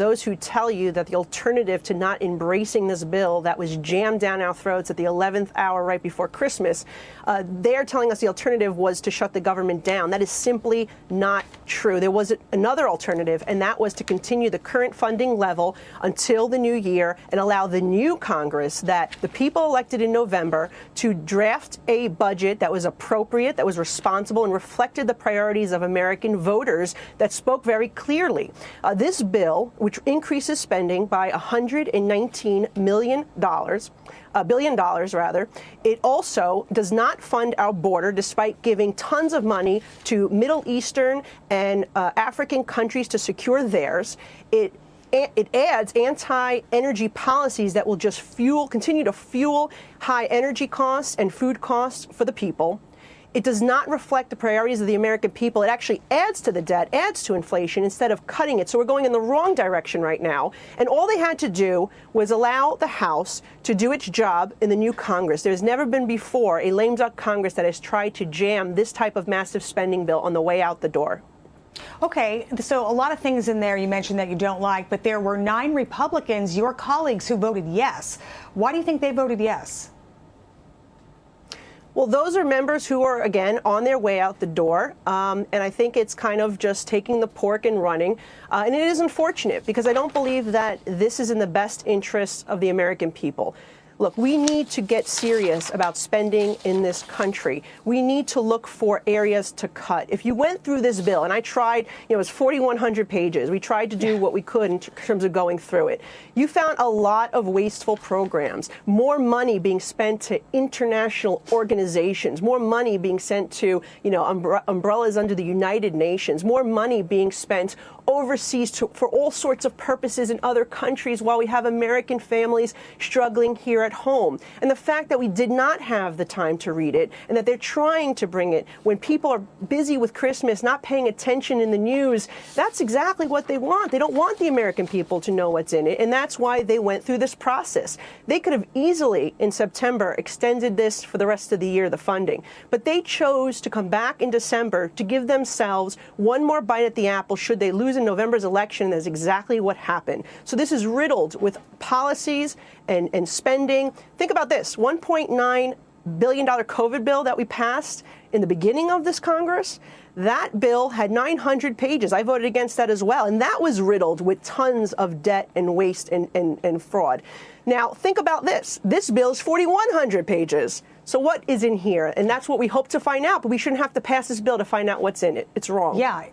Those who tell you that the alternative to not embracing this bill that was jammed down our throats at the 11th hour right before Christmas, they're telling us the alternative was to shut the government down. That is simply not true. There was another alternative, and that was to continue the current funding level until the new year and allow the new Congress that the people elected in November to draft a budget that was appropriate, that was responsible, and reflected the priorities of American voters that spoke very clearly. This bill, which increases spending by $119 million, $1 billion rather. It also does not fund our border, despite giving tons of money to Middle Eastern and African countries to secure theirs. It adds anti-energy policies that will just continue to fuel high energy costs and food costs for the people. It does not reflect the priorities of the American people. It actually adds to the debt, adds to inflation instead of cutting it. So we're going in the wrong direction right now. And all they had to do was allow the House to do its job in the new Congress. There's never been before a lame duck Congress that has tried to jam this type of massive spending bill on the way out the door. Okay, so a lot of things in there you mentioned that you don't like, but there were 9 Republicans, your colleagues, who voted yes. Why do you think they voted yes? Well, those are members who are, again, on their way out the door. And I think it's kind of just taking the pork and running. And it is unfortunate because I don't believe that this is in the best interests of the American people. Look, we need to get serious about spending in this country. We need to look for areas to cut. If you went through this bill, and I tried, it was 4,100 pages. We tried to do what we could in terms of going through it. You found a lot of wasteful programs, more money being spent to international organizations, more money being sent to, umbrellas under the United Nations, more money being spent overseas for all sorts of purposes in other countries while we have American families struggling here at home. And the fact that we did not have the time to read it and that they're trying to bring it when people are busy with Christmas, not paying attention in the news, that's exactly what they want. They don't want the American people to know what's in it. And that's why they went through this process. They could have easily, in September, extended this for the rest of the year, the funding. But they chose to come back in December to give themselves one more bite at the apple should they lose in November's election. That's exactly what happened. So this is riddled with policies and spending. Think about this, $1.9 billion COVID bill that we passed in the beginning of this Congress. That bill had 900 pages. I voted against that as well. And that was riddled with tons of debt and waste and fraud. Now, think about this. This bill is 4,100 pages. So what is in here? And that's what we hope to find out. But we shouldn't have to pass this bill to find out what's in it. It's wrong. Yeah.